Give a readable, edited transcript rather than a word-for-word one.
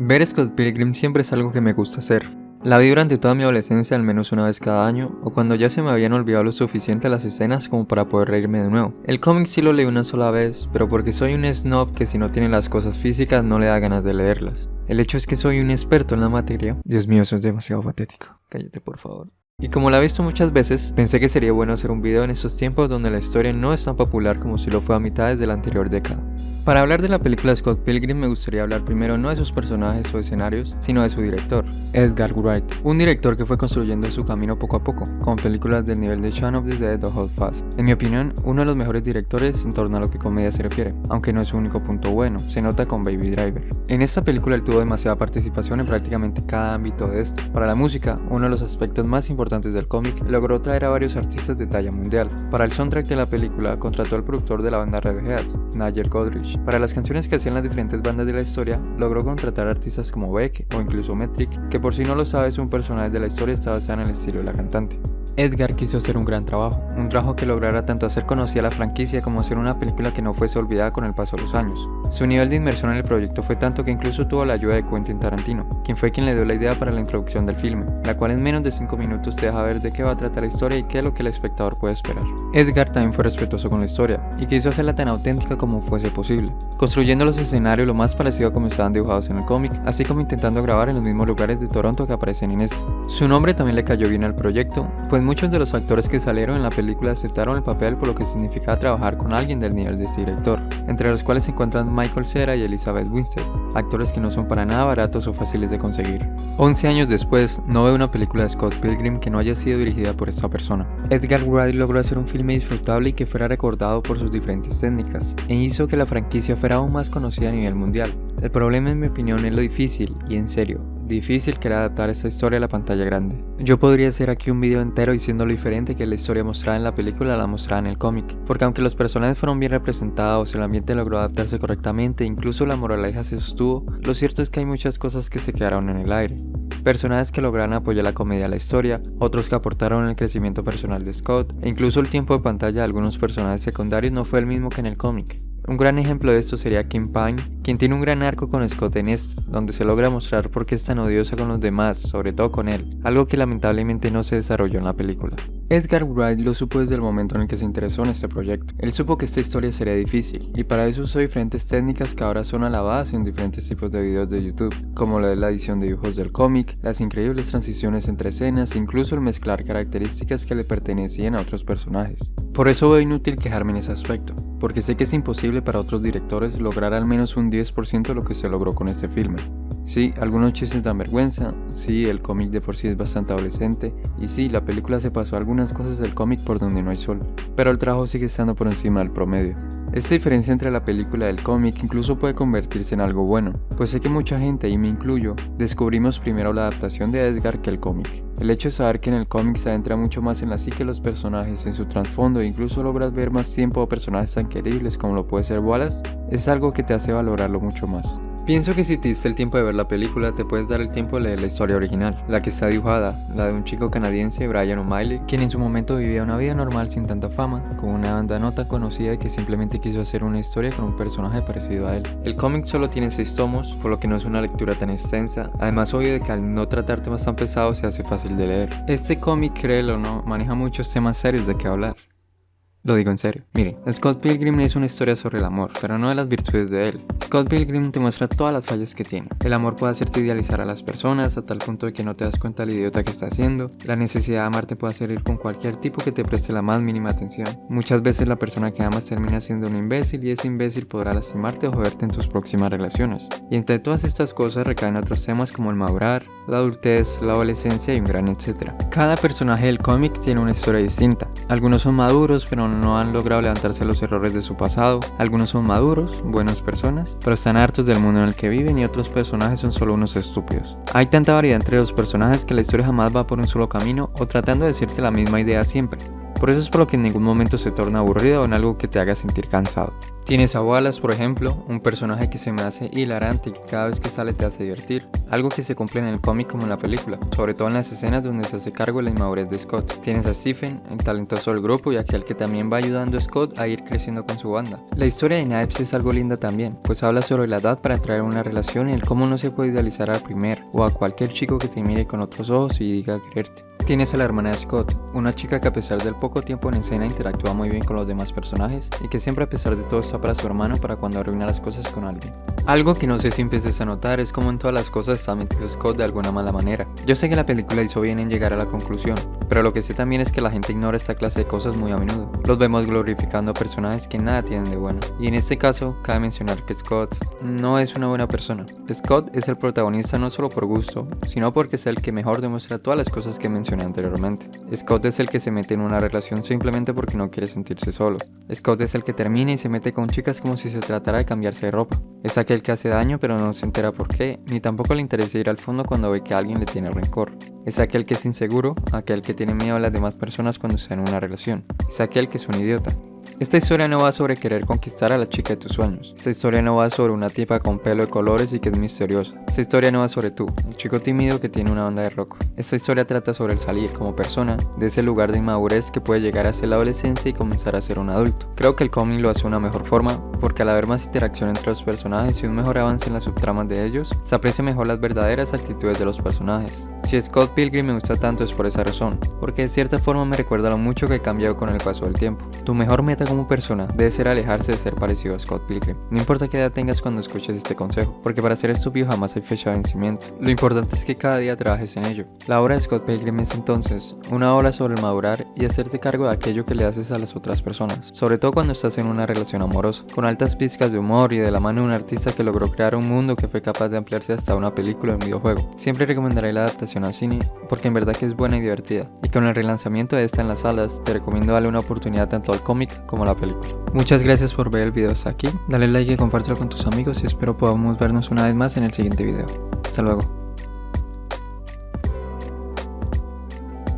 Ver Scott Pilgrim siempre es algo que me gusta hacer. La vi durante toda mi adolescencia al menos una vez cada año, o cuando ya se me habían olvidado lo suficiente las escenas como para poder reírme de nuevo. El cómic sí lo leí una sola vez, pero porque soy un snob que si no tiene las cosas físicas no le da ganas de leerlas. El hecho es que soy un experto en la materia. Dios mío, eso es demasiado patético. Cállate por favor. Y como la he visto muchas veces, pensé que sería bueno hacer un video en estos tiempos donde la historia no es tan popular como si lo fue a mitades de la anterior década. Para hablar de la película Scott Pilgrim me gustaría hablar primero no de sus personajes o escenarios, sino de su director, Edgar Wright, un director que fue construyendo su camino poco a poco, con películas del nivel de Shaun of the Dead o Hot Fuzz. En mi opinión, uno de los mejores directores en torno a lo que comedia se refiere, aunque no es su único punto bueno, se nota con Baby Driver. En esta película él tuvo demasiada participación en prácticamente cada ámbito de este. Para la música, uno de los aspectos más importantes del cómic, logró traer a varios artistas de talla mundial. Para el soundtrack de la película, contrató al productor de la banda Red Head, Nigel Godrich. Para las canciones que hacían las diferentes bandas de la historia, logró contratar artistas como Beck o incluso Metric, que por si no lo sabes, un personaje de la historia está basado en el estilo de la cantante. Edgar quiso hacer un gran trabajo, un trabajo que lograra tanto hacer conocida la franquicia como hacer una película que no fuese olvidada con el paso de los años. Su nivel de inmersión en el proyecto fue tanto que incluso tuvo la ayuda de Quentin Tarantino, quien fue quien le dio la idea para la introducción del filme, la cual en menos de 5 minutos te deja ver de qué va a tratar la historia y qué es lo que el espectador puede esperar. Edgar también fue respetuoso con la historia, y quiso hacerla tan auténtica como fuese posible, construyendo los escenarios lo más parecido a como estaban dibujados en el cómic, así como intentando grabar en los mismos lugares de Toronto que aparecen en este. Su nombre también le cayó bien al proyecto, pues muchos de los actores que salieron en la película aceptaron el papel por lo que significaba trabajar con alguien del nivel de este director, entre los cuales se encuentran Michael Cera y Elizabeth Winstead, actores que no son para nada baratos o fáciles de conseguir. 11 años después, no veo una película de Scott Pilgrim que no haya sido dirigida por esta persona. Edgar Wright logró hacer un filme disfrutable y que fuera recordado por sus diferentes técnicas, e hizo que la franquicia fuera aún más conocida a nivel mundial. El problema, en mi opinión, es lo difícil, y en serio, difícil que era adaptar esta historia a la pantalla grande. Yo podría hacer aquí un video entero diciendo lo diferente que la historia mostrada en la película la mostrada en el cómic, porque aunque los personajes fueron bien representados, el ambiente logró adaptarse correctamente, incluso la moraleja se sostuvo, lo cierto es que hay muchas cosas que se quedaron en el aire. Personajes que lograron apoyar la comedia a la historia, otros que aportaron el crecimiento personal de Scott, e incluso el tiempo de pantalla de algunos personajes secundarios no fue el mismo que en el cómic. Un gran ejemplo de esto sería Kingpin, quien tiene un gran arco con Scott en este, donde se logra mostrar por qué es tan odiosa con los demás, sobre todo con él, algo que lamentablemente no se desarrolló en la película. Edgar Wright lo supo desde el momento en el que se interesó en este proyecto. Él supo que esta historia sería difícil, y para eso usó diferentes técnicas que ahora son alabadas en diferentes tipos de videos de YouTube, como lo de la edición de dibujos del cómic, las increíbles transiciones entre escenas e incluso el mezclar características que le pertenecían a otros personajes. Por eso veo inútil quejarme en ese aspecto, porque sé que es imposible para otros directores lograr al menos un 10% de lo que se logró con este filme. Sí, algunos chistes dan vergüenza, sí, el cómic de por sí es bastante adolescente, y sí, la película se pasó algunas cosas del cómic por donde no hay sol, pero el trabajo sigue estando por encima del promedio. Esta diferencia entre la película y el cómic incluso puede convertirse en algo bueno, pues sé que mucha gente, y me incluyo, descubrimos primero la adaptación de Edgar que el cómic. El hecho de saber que en el cómic se adentra mucho más en la psique de los personajes, en su trasfondo, e incluso logras ver más tiempo a personajes tan queribles como lo puede ser Wallace, es algo que te hace valorarlo mucho más. Pienso que si te diste el tiempo de ver la película, te puedes dar el tiempo de leer la historia original, la que está dibujada, la de un chico canadiense, Brian O'Malley, quien en su momento vivía una vida normal sin tanta fama, con una banda no tan conocida y que simplemente quiso hacer una historia con un personaje parecido a él. El cómic solo tiene 6 tomos, por lo que no es una lectura tan extensa, además obvio de que al no tratar temas tan pesados se hace fácil de leer. Este cómic, créelo o no, maneja muchos temas serios de qué hablar. Lo digo en serio. Miren, Scott Pilgrim es una historia sobre el amor, pero no de las virtudes de él. Scott Pilgrim te muestra todas las fallas que tiene. El amor puede hacerte idealizar a las personas a tal punto de que no te das cuenta del idiota que está haciendo. La necesidad de amarte puede hacer ir con cualquier tipo que te preste la más mínima atención. Muchas veces la persona que amas termina siendo un imbécil y ese imbécil podrá lastimarte o joderte en tus próximas relaciones. Y entre todas estas cosas recaen otros temas como el madurar, la adultez, la adolescencia y un gran etcétera. Cada personaje del cómic tiene una historia distinta. Algunos son maduros pero no han logrado levantarse de los errores de su pasado. Algunos son maduros, buenas personas, pero están hartos del mundo en el que viven, y otros personajes son solo unos estúpidos. Hay tanta variedad entre los personajes que la historia jamás va por un solo camino o tratando de decirte la misma idea siempre. Por eso es por lo que en ningún momento se torna aburrido o en algo que te haga sentir cansado. Tienes a Wallace, por ejemplo, un personaje que se me hace hilarante y que cada vez que sale te hace divertir, algo que se cumple en el cómic como en la película, sobre todo en las escenas donde se hace cargo de la inmadurez de Scott. Tienes a Stephen, el talentoso del grupo y aquel que también va ayudando a Scott a ir creciendo con su banda. La historia de Knives es algo linda también, pues habla sobre la edad para traer una relación y el cómo no se puede idealizar al primer o a cualquier chico que te mire con otros ojos y diga quererte. Tienes a la hermana de Scott, una chica que a pesar del poco tiempo en escena interactúa muy bien con los demás personajes y que siempre a pesar de todo está para su hermano para cuando arruina las cosas con alguien. Algo que no sé si empieces a notar es como en todas las cosas está metido Scott de alguna mala manera. Yo sé que la película hizo bien en llegar a la conclusión, pero lo que sé también es que la gente ignora esta clase de cosas muy a menudo. Los vemos glorificando a personajes que nada tienen de bueno. Y en este caso, cabe mencionar que Scott no es una buena persona. Scott es el protagonista no solo por gusto, sino porque es el que mejor demuestra todas las cosas que mencioné anteriormente. Scott es el que se mete en una relación simplemente porque no quiere sentirse solo. Scott es el que termina y se mete con chicas como si se tratara de cambiarse de ropa. Es aquel que hace daño pero no se entera por qué, ni tampoco le interesa ir al fondo cuando ve que alguien le tiene rencor. Es aquel que es inseguro, aquel que tiene miedo a las demás personas cuando está en una relación. Es aquel que es un idiota. Esta historia no va sobre querer conquistar a la chica de tus sueños. Esta historia no va sobre una tipa con pelo de colores y que es misteriosa. Esta historia no va sobre tú, el chico tímido que tiene una banda de rock. Esta historia trata sobre el salir como persona de ese lugar de inmadurez que puede llegar a ser la adolescencia y comenzar a ser un adulto. Creo que el cómic lo hace de una mejor forma porque al haber más interacción entre los personajes y un mejor avance en las subtramas de ellos, se aprecia mejor las verdaderas actitudes de los personajes. Si Scott Pilgrim me gusta tanto es por esa razón, porque de cierta forma me recuerda lo mucho que he cambiado con el paso del tiempo. Tu mejor meta como persona debe ser alejarse de ser parecido a Scott Pilgrim. No importa qué edad tengas cuando escuches este consejo, porque para ser estúpido jamás hay fecha de vencimiento. Lo importante es que cada día trabajes en ello. La obra de Scott Pilgrim es entonces una obra sobre el madurar y hacerte cargo de aquello que le haces a las otras personas, sobre todo cuando estás en una relación amorosa, con altas pizcas de humor y de la mano de un artista que logró crear un mundo que fue capaz de ampliarse hasta una película o un videojuego. Siempre recomendaré la adaptación al cine porque en verdad que es buena y divertida, y con el relanzamiento de esta en las salas te recomiendo darle una oportunidad tanto al cómic como a la película. Muchas gracias por ver el video hasta aquí, dale like y compártelo con tus amigos y espero podamos vernos una vez más en el siguiente video. Hasta luego.